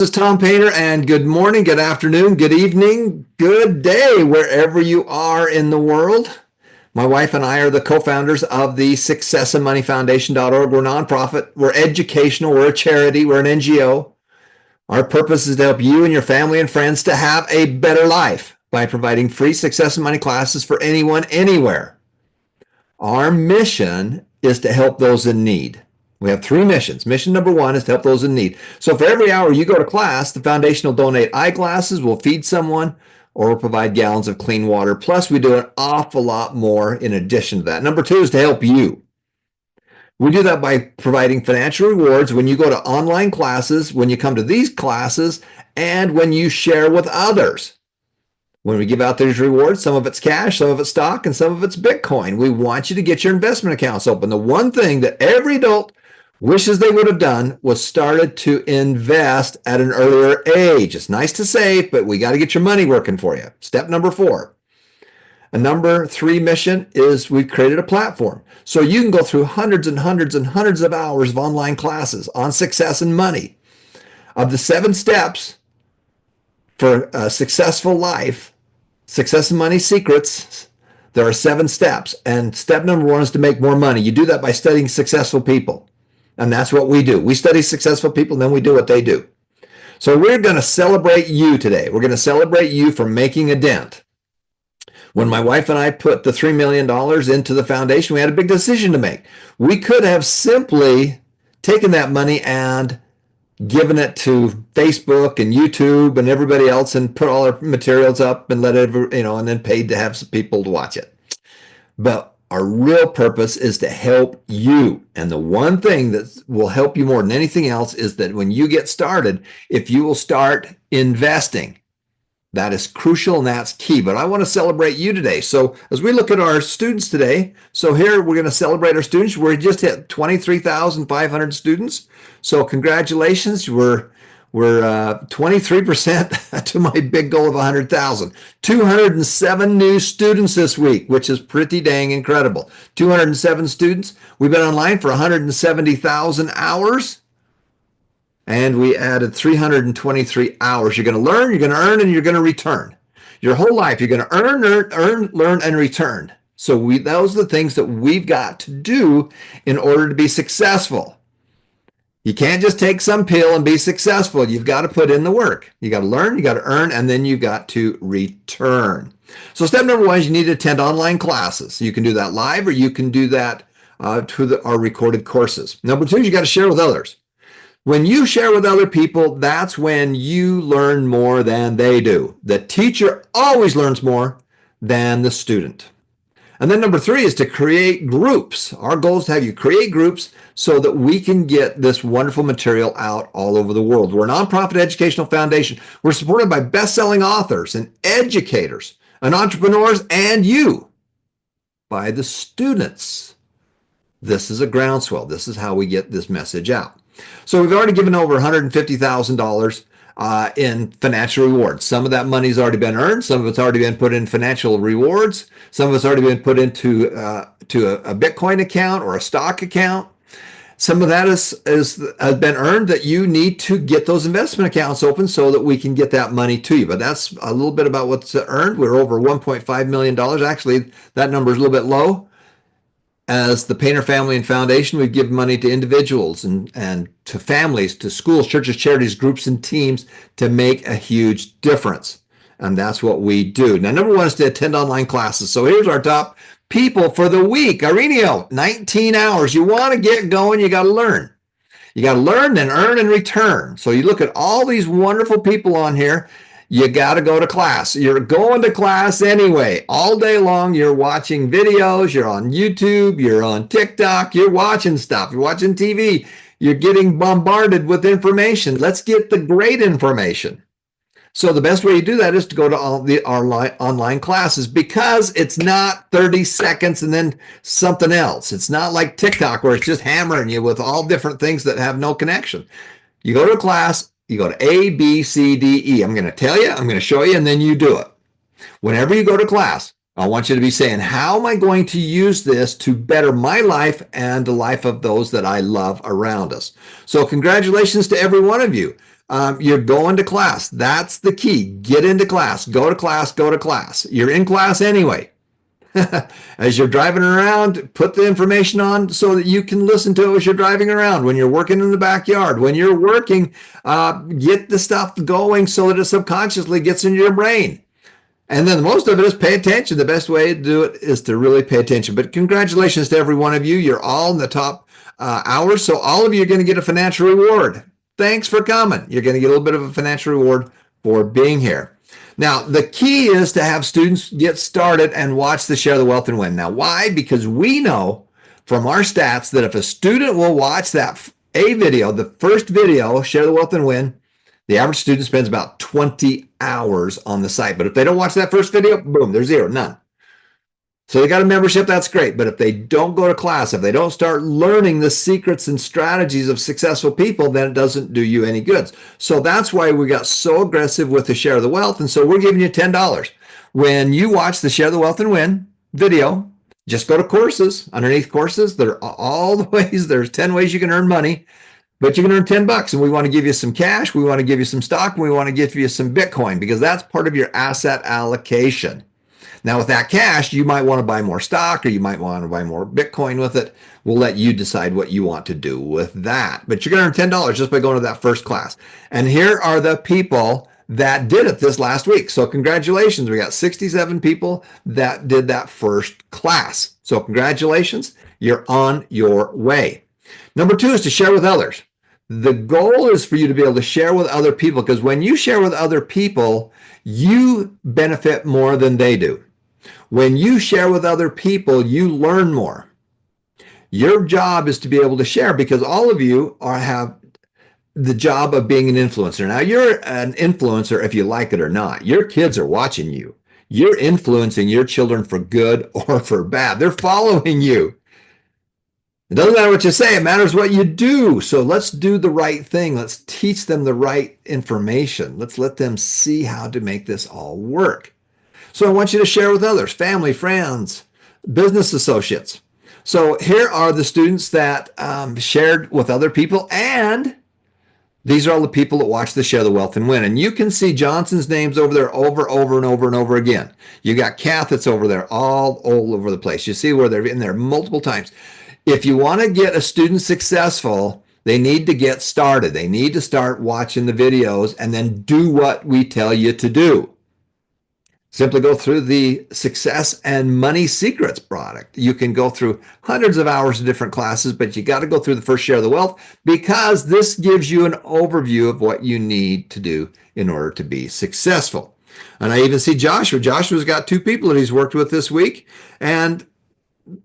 This is Tom Painter, and good morning, good afternoon, good evening, good day, wherever you are in the world. My wife and I are the co-founders of the SuccessandMoneyFoundation.org. We're a nonprofit, we're educational, we're a charity, we're an NGO. Our purpose is to help you and your family and friends to have a better life by providing free success and money classes for anyone, anywhere. Our mission is to help those in need. We have three missions. Mission number one is to help those in need. So for every hour you go to class, the foundation will donate eyeglasses, we'll feed someone, or we'll provide gallons of clean water. Plus, we do an awful lot more in addition to that. Number two is to help you. We do that by providing financial rewards when you go to online classes, when you come to these classes, and when you share with others. When we give out these rewards, some of it's cash, some of it's stock, and some of it's Bitcoin. We want you to get your investment accounts open. The one thing that every adult wishes they would have done was started to invest at an earlier age. It's nice to save, but we got to get your money working for you. Step number four. And number three mission is we've created a platform. So you can go through hundreds and hundreds and hundreds of hours of online classes on success and money. Of the 7 steps for a successful life, Success and Money Secrets, there are 7 steps. And step number one is to make more money. You do that by studying successful people. And that's what we do. We study successful people, and then we do what they do. So we're going to celebrate you today. We're going to celebrate you for making a dent. When my wife and I put the $3 million into the foundation, we had a big decision to make. We could have simply taken that money and given it to Facebook and YouTube and everybody else and put all our materials up and let it, and then paid to have some people to watch it. But our real purpose is to help you. And the one thing that will help you more than anything else is that when you get started, if you will start investing, that is crucial and that's key. But I want to celebrate you today. So as we look at our students today, so here we're going to celebrate our students. We just hit 23,500 students. So congratulations. We're 23% to my big goal of 100,000. 207 new students this week, which is pretty dang incredible. 207 students. We've been online for 170,000 hours. And we added 323 hours. You're going to learn, you're going to earn, and you're going to return. Your whole life, you're going to earn, learn, and return. So those are the things that we've got to do in order to be successful. You can't just take some pill and be successful. You've got to put in the work. You got to learn, you got to earn, and then you've got to return. So step number one is you need to attend online classes. You can do that live, or you can do that to our recorded courses. Number two is you got to share with others. When you share with other people, that's when you learn more than they do. The teacher always learns more than the student. And then number three is to create groups. Our goal is to have you create groups so that we can get this wonderful material out all over the world. We're a nonprofit educational foundation. We're supported by best-selling authors and educators and entrepreneurs and you, by the students. This is a groundswell. This is how we get this message out. So we've already given over $150,000 in financial rewards. Some of that money's already been earned. Some of it's already been put in financial rewards. Some of it's already been put into a Bitcoin account or a stock account. Some of that has been earned that you need to get those investment accounts open so that we can get that money to you. But that's a little bit about what's earned. We're over $1.5 million. Actually, that number is a little bit low. As the Painter Family and Foundation, we give money to individuals and to families, to schools, churches, charities, groups, and teams to make a huge difference. And that's what we do. Now, number one is to attend online classes. So here's our top people for the week. Ireneo, 19 hours. You want to get going, you got to learn. You got to learn and earn and return. So you look at all these wonderful people on here. You got to go to class. You're going to class anyway. All day long, you're watching videos. You're on YouTube. You're on TikTok. You're watching stuff. You're watching TV. You're getting bombarded with information. Let's get the great information. So the best way you do that is to go to all the online classes, because it's not 30 seconds and then something else. It's not like TikTok where it's just hammering you with all different things that have no connection. You go to a class. You go to A, B, C, D, E. I'm going to tell you, I'm going to show you, and then you do it. Whenever you go to class, I want you to be saying, how am I going to use this to better my life and the life of those that I love around us? So congratulations to every one of you. You're going to class. That's the key. Get into class. Go to class. Go to class. You're in class anyway. As you're driving around, put the information on so that you can listen to it as you're driving around. When you're working in the backyard, when you're working, get the stuff going so that it subconsciously gets into your brain. And then most of it is pay attention. The best way to do it is to really pay attention. But congratulations to every one of you. You're all in the top hours. So all of you are going to get a financial reward. Thanks for coming. You're going to get a little bit of a financial reward for being here. Now, the key is to have students get started and watch the Share the Wealth and Win. Now, why? Because we know from our stats that if a student will watch a video, the first video, Share the Wealth and Win, the average student spends about 20 hours on the site. But if they don't watch that first video, boom, they're zero, none. So they got a membership, that's great. But if they don't go to class, if they don't start learning the secrets and strategies of successful people, then it doesn't do you any good. So that's why we got so aggressive with the Share the Wealth. And so we're giving you $10. When you watch the Share the Wealth and Win video, just go to courses. Underneath courses, there are all the ways. There's 10 ways you can earn money, but you can earn $10. And we want to give you some cash. We want to give you some stock. And we want to give you some Bitcoin because that's part of your asset allocation. Now, with that cash, you might want to buy more stock or you might want to buy more Bitcoin with it. We'll let you decide what you want to do with that. But you're going to earn $10 just by going to that first class. And here are the people that did it this last week. So congratulations. We got 67 people that did that first class. So congratulations. You're on your way. Number 2 is to share with others. The goal is for you to be able to share with other people because when you share with other people, you benefit more than they do. When you share with other people, you learn more. Your job is to be able to share because all of you have the job of being an influencer. Now, you're an influencer if you like it or not. Your kids are watching you. You're influencing your children for good or for bad. They're following you. It doesn't matter what you say, it matters what you do. So let's do the right thing. Let's teach them the right information. Let's let them see how to make this all work. So I want you to share with others, family, friends, business associates. So here are the students that shared with other people, and these are all the people that watch the Share the Wealth and Win. And you can see Johnson's names over there over and over again. You got Kath that's over there all over the place. You see where they're in there multiple times. If you want to get a student successful, they need to get started. They need to start watching the videos and then do what we tell you to do. Simply go through the Success and Money Secrets product. You can go through hundreds of hours of different classes, but you got to go through the first Share the Wealth because this gives you an overview of what you need to do in order to be successful. And I even see Joshua. Joshua's got 2 people that he's worked with this week, and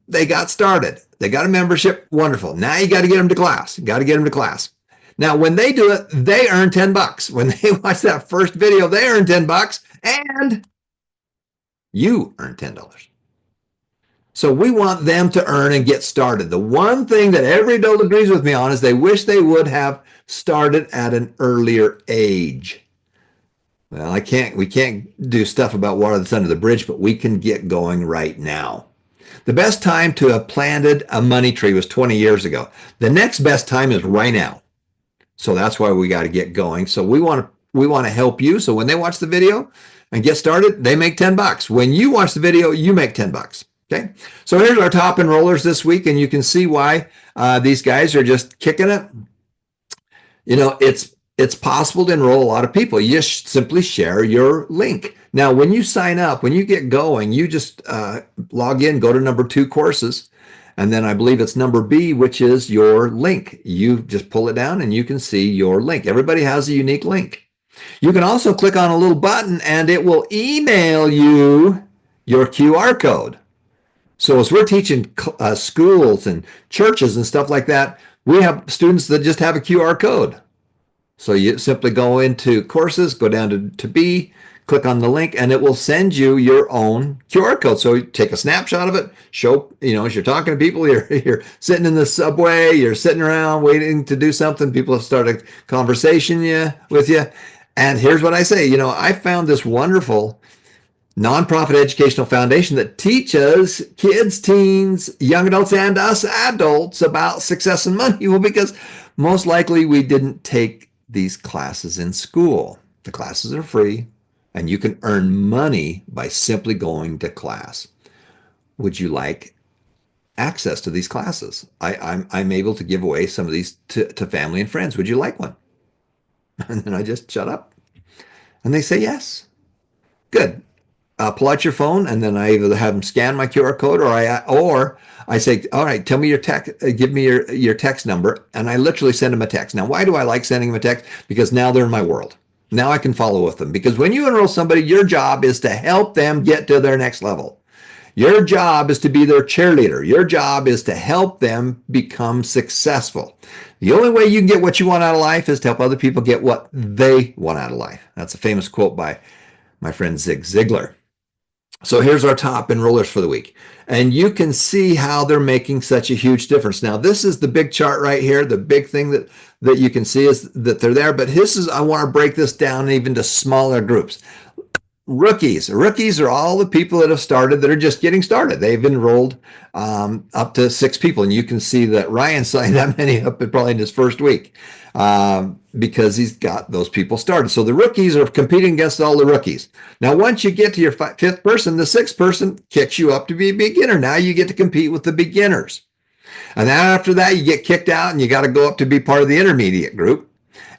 they got started. They got a membership. Wonderful. Now you got to get them to class. You got to get them to class. Now, when they do it, they earn $10. When they watch that first video, they earn $10, and you earn $10. So we want them to earn and get started. The one thing that every adult agrees with me on is they wish they would have started at an earlier age. Well, we can't do stuff about water that's under the bridge, but we can get going right now. The best time to have planted a money tree was 20 years ago. The next best time is right now. So that's why we got to get going. So we want to help you. So when they watch the video and get started, they make $10. When you watch the video, you make $10. Okay. So here's our top enrollers this week, and you can see why these guys are just kicking it. You know, it's possible to enroll a lot of people. You just simply share your link. Now, when you sign up, when you get going, you just log in, go to number 2 courses, and then I believe it's number B, which is your link. You just pull it down and you can see your link. Everybody has a unique link. You can also click on a little button and it will email you your QR code. So as we're teaching schools and churches and stuff like that, we have students that just have a QR code. So you simply go into courses, go down to B, click on the link, and it will send you your own QR code. So you take a snapshot of it, show, as you're talking to people, you're sitting in the subway, you're sitting around waiting to do something, people have started a conversation with you. And here's what I say, I found this wonderful nonprofit educational foundation that teaches kids, teens, young adults, and us adults about success and money. Well, because most likely we didn't take these classes in school. The classes are free, and you can earn money by simply going to class. Would you like access to these classes? I'm able to give away some of these to family and friends. Would you like one? And then I just shut up. And they say yes. Good. Pull out your phone, and then I either have them scan my QR code, or I say, all right, tell me your text, give me your text number, and I literally send them a text. Now, why do I like sending them a text? Because now they're in my world. Now I can follow with them. Because when you enroll somebody, your job is to help them get to their next level. Your job is to be their cheerleader. Your job is to help them become successful. The only way you can get what you want out of life is to help other people get what they want out of life. That's a famous quote by my friend Zig Ziglar. So here's our top enrollers for the week. And you can see how they're making such a huge difference. Now, this is the big chart right here. The big thing that you can see is that they're there. But I want to break this down even to smaller groups. Rookies are all the people that have started, that are just getting started. They've enrolled up to 6 people. And you can see that Ryan signed that many up probably in his first week because he's got those people started. So the rookies are competing against all the rookies. Now, once you get to your 5th person, the 6th person kicks you up to be a beginner. Now you get to compete with the beginners. And then after that, you get kicked out and you got to go up to be part of the intermediate group.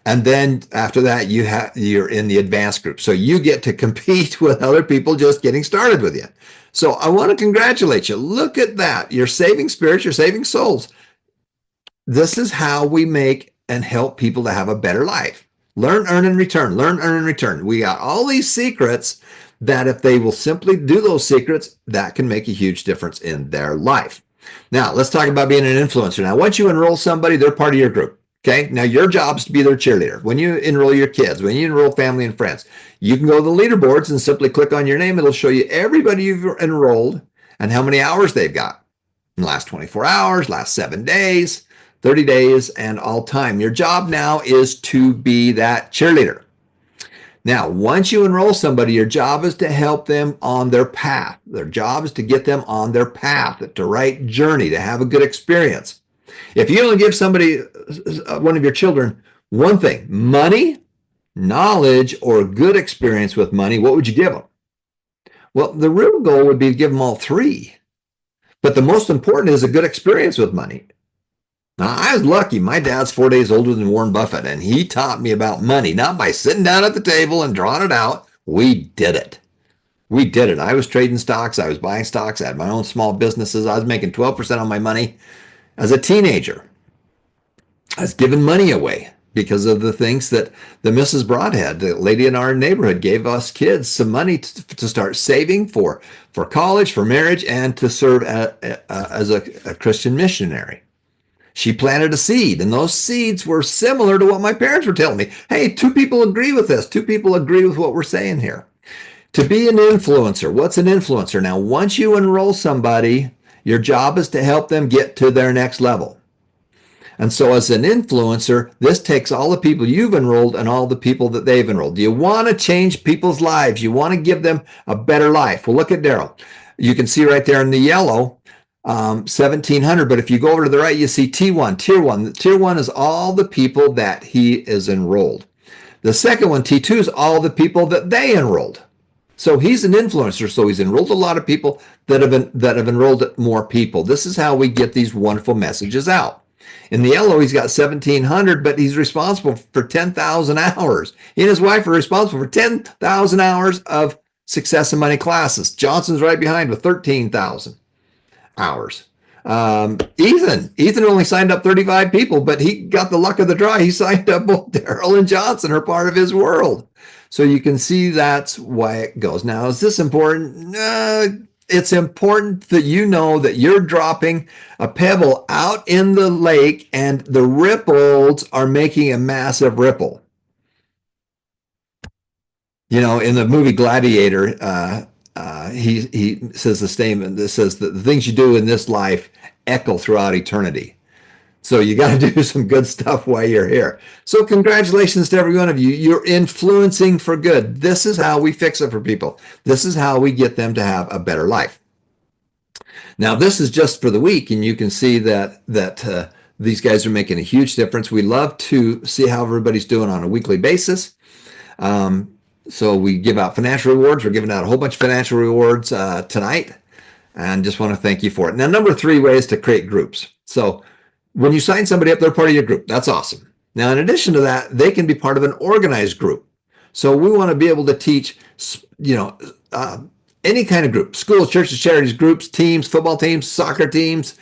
And then after that, you're in the advanced group. So you get to compete with other people just getting started with you. So I want to congratulate you. Look at that. You're saving spirits. You're saving souls. This is how we make and help people to have a better life. Learn, earn, and return. Learn, earn, and return. We got all these secrets that if they will simply do those secrets, that can make a huge difference in their life. Now, let's talk about being an influencer. Now, once you enroll somebody, they're part of your group. Okay, now your job is to be their cheerleader. When you enroll your kids, when you enroll family and friends, you can go to the leaderboards and simply click on your name. It'll show you everybody you've enrolled and how many hours they've got in the last 24 hours, last 7 days, 30 days, and all time. Your job now is to be that cheerleader. Now, once you enroll somebody, your job is to help them on their path. Their job is to get them on their path, the right journey, to have a good experience. If you only give somebody, one of your children, one thing, money, knowledge, or a good experience with money, what would you give them? Well, the real goal would be to give them all 3. But the most important is a good experience with money. Now, I was lucky. My dad's 4 days older than Warren Buffett, and he taught me about money, not by sitting down at the table and drawing it out. We did it. We did it. I was trading stocks. I was buying stocks. I had my own small businesses. I was making 12% on my money. As a teenager, I was giving money away because of the things that the Mrs. Broadhead, the lady in our neighborhood, gave us kids some money to start saving for college, for marriage, and to serve as a Christian missionary. She planted a seed, and those seeds were similar to what my parents were telling me. Hey, 2 people agree with this. 2 people agree with what we're saying here. To be an influencer, what's an influencer? Now, once you enroll somebody, your job is to help them get to their next level. And so as an influencer, this takes all the people you've enrolled and all the people that they've enrolled. Do you want to change people's lives? You want to give them a better life? Well, look at Daryl. You can see right there in the yellow, 1,700. But if you go over to the right, you see T1, Tier 1. Tier 1 is all the people that he is enrolled. The second one, T2, is all the people that they enrolled. So he's an influencer, so he's enrolled a lot of people that have enrolled more people. This is how we get these wonderful messages out. In the yellow, he's got 1,700, but he's responsible for 10,000 hours. He and his wife are responsible for 10,000 hours of Success and Money classes. Johnson's right behind with 13,000 hours. Ethan only signed up 35 people, but he got the luck of the draw. He signed up both Daryl and Johnson are part of his world. So you can see that's why it goes. Now, is this important? It's important that you know that you're dropping a pebble out in the lake and the ripples are making a massive ripple. You know, in the movie Gladiator, he says the statement that says that the things you do in this life echo throughout eternity. So you got to do some good stuff while you're here. So congratulations to every one of you. You're influencing for good. This is how we fix it for people. This is how we get them to have a better life. Now, this is just for the week, and you can see that These guys are making a huge difference. We love to see how everybody's doing on a weekly basis. So we give out financial rewards. We're giving out a whole bunch of financial rewards tonight, and just want to thank you for it. Now, number 3 way is to create groups. So when you sign somebody up, they're part of your group. That's awesome. Now, in addition to that, they can be part of an organized group. So we want to be able to teach, any kind of group: schools, churches, charities, groups, teams, football teams, soccer teams,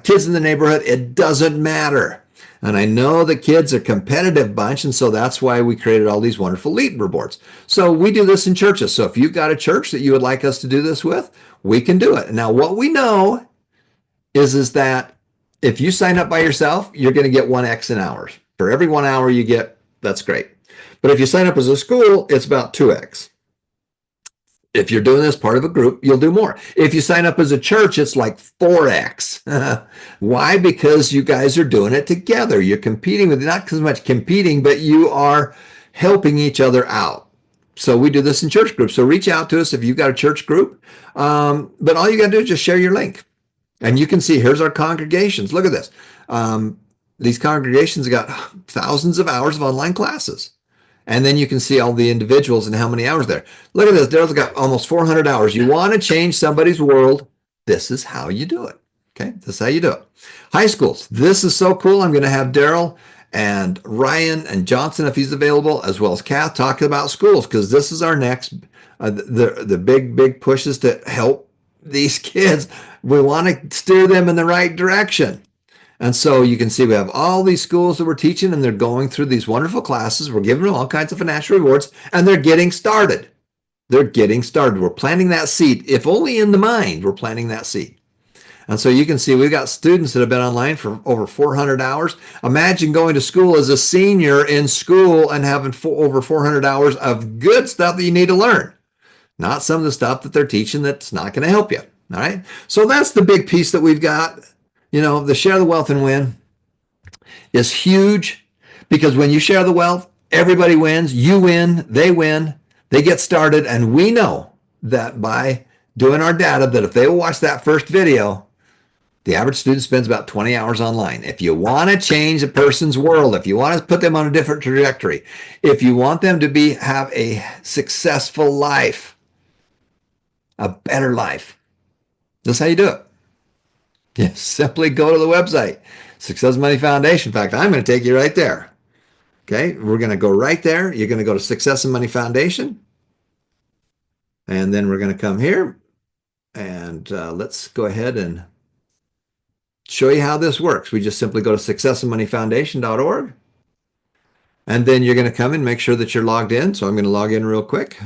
kids in the neighborhood. It doesn't matter. And I know the kids are a competitive bunch, and so that's why we created all these wonderful leaderboards. So we do this in churches. So if you've got a church that you would like us to do this with, we can do it. Now, what we know is that if you sign up by yourself, you're going to get 1x in hours. For every 1 hour you get, that's great. But if you sign up as a school, it's about 2x. If you're doing this part of a group, you'll do more. If you sign up as a church, it's like 4x. Why? Because you guys are doing it together. You're competing with, not as much competing, but you are helping each other out. So we do this in church groups. So reach out to us if you've got a church group. But all you got to do is just share your link. And you can see, here's our congregations. Look at this. These congregations got thousands of hours of online classes. And then you can see all the individuals and how many hours there. Look at this. Daryl's got almost 400 hours. You want to change somebody's world, this is how you do it. Okay, this is how you do it. High schools. This is so cool. I'm going to have Daryl and Ryan and Johnson, if he's available, as well as Kath, talking about schools, because this is our next, the big push is to help these kids. We want to steer them in the right direction. And so you can see we have all these schools that we're teaching, and they're going through these wonderful classes. We're giving them all kinds of financial rewards, and they're getting started. They're getting started. We're planting that seed. If only in the mind, we're planting that seed. And so you can see we've got students that have been online for over 400 hours. Imagine going to school as a senior in school and having over 400 hours of good stuff that you need to learn. Not some of the stuff that they're teaching that's not going to help you. All right. So that's the big piece that we've got. You know, the Share the Wealth and Win is huge, because when you share the wealth, everybody wins. You win, they get started. And we know that by doing our data, that if they will watch that first video, the average student spends about 20 hours online. If you want to change a person's world, if you want to put them on a different trajectory, if you want them to have a successful life, a better life, this is how you do it. You simply go to the website, Success Money Foundation. In fact, I'm going to take you right there. Okay, we're going to go right there. You're going to go to Success and Money Foundation. And then we're going to come here. And let's go ahead and show you how this works. We just simply go to successandmoneyfoundation.org. And then you're going to come and make sure that you're logged in. So I'm going to log in real quick.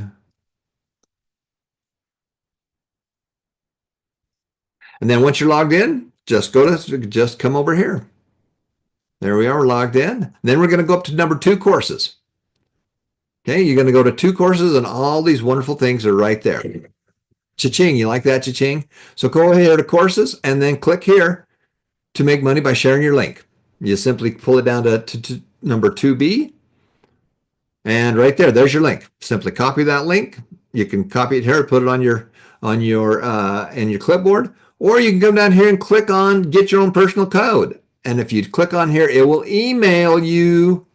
And then once you're logged in, just come over here. There we are, we're logged in. Then we're going to go up to number 2, courses. Okay, you're going to go to 2 courses, and all these wonderful things are right there. Cha-ching, you like that, cha-ching? So go here to courses, and then click here to make money by sharing your link. You simply pull it down to number 2B, and right there's your link. Simply copy that link. You can copy it here, put it on your in your clipboard. Or you can come down here and click on Get Your Own Personal Code. And if you click on here, it will email you.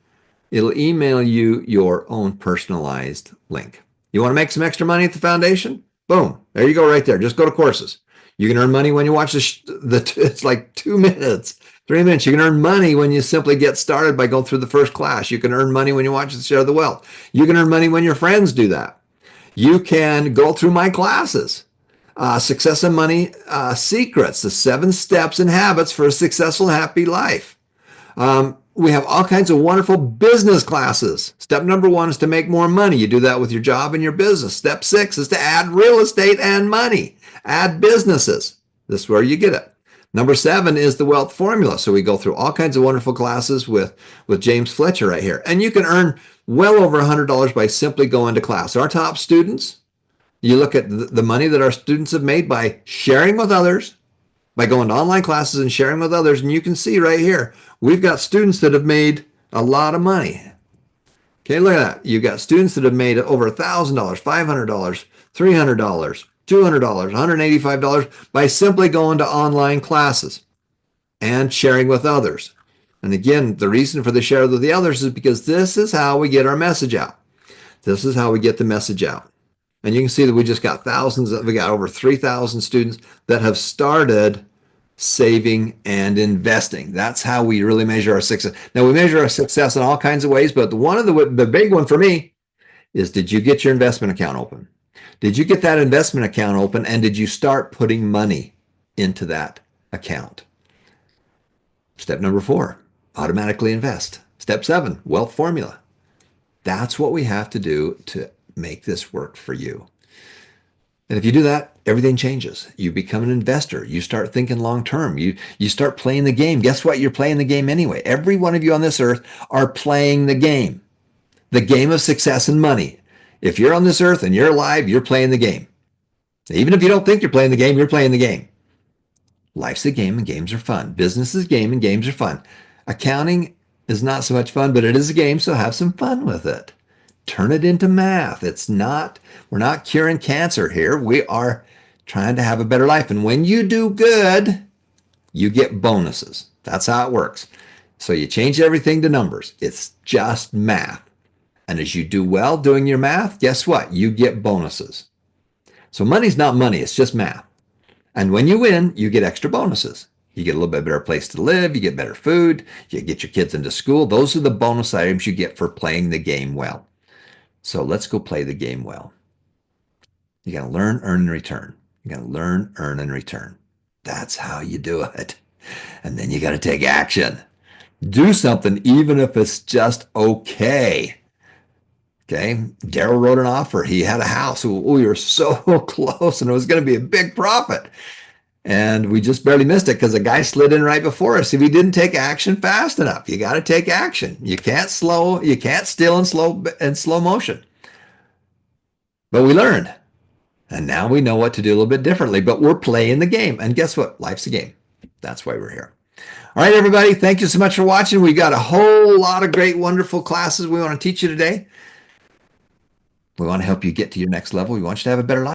It'll email you your own personalized link. You want to make some extra money at the foundation? Boom. There you go right there. Just go to courses. You can earn money when you watch it's like 2 minutes, 3 minutes. You can earn money when you simply get started by going through the first class. You can earn money when you watch the Share the Wealth. You can earn money when your friends do that. You can go through my classes. Success and Money Secrets, the 7 steps and habits for a successful, happy life. We have all kinds of wonderful business classes. Step number 1 is to make more money. You do that with your job and your business. Step 6 is to add real estate and money. Add businesses. This is where you get it. Number 7 is the wealth formula. So we go through all kinds of wonderful classes with James Fletcher right here. And you can earn well over $100 by simply going to class. Our top students, you look at the money that our students have made by sharing with others, by going to online classes and sharing with others. And you can see right here, we've got students that have made a lot of money. Okay, look at that. You've got students that have made over $1,000, $500, $300, $200, $185 by simply going to online classes. and sharing with others. And again, the reason for the share with the others is because this is how we get our message out. This is how we get the message out. And you can see that we just got we got over 3,000 students that have started saving and investing. That's how we really measure our success. Now, we measure our success in all kinds of ways, but one of the big one for me is, did you get your investment account open? Did you get that investment account open, and did you start putting money into that account? Step number 4, automatically invest. Step 7, wealth formula. That's what we have to do to make this work for you. And if you do that, everything changes. You become an investor. You start thinking long term. You start playing the game. Guess what? You're playing the game anyway. Every one of you on this earth are playing the game of success and money. If you're on this earth and you're alive, you're playing the game. Even if you don't think you're playing the game, you're playing the game. Life's a game and games are fun. Business is a game and games are fun. Accounting is not so much fun, but it is a game, so have some fun with it. Turn it into math. We're not curing cancer here. We are trying to have a better life. And when you do good, you get bonuses. That's how it works. So you change everything to numbers. It's just math. And as you do well doing your math, guess what? You get bonuses. So money's not money. It's just math. And when you win, you get extra bonuses. You get a little bit better place to live. You get better food. You get your kids into school. Those are the bonus items you get for playing the game well. So let's go play the game well. You got to learn, earn, and return. You got to learn, earn, and return. That's how you do it. And then you got to take action. Do something, even if it's just okay. Okay. Daryl wrote an offer. He had a house. We were so close, and it was going to be a big profit. And we just barely missed it because a guy slid in right before us. If he didn't take action fast enough, you got to take action. You can't steal in slow motion. But we learned. And now we know what to do a little bit differently, but we're playing the game. And guess what? Life's a game. That's why we're here. All right, everybody. Thank you so much for watching. We got a whole lot of great, wonderful classes we want to teach you today. We want to help you get to your next level. We want you to have a better life.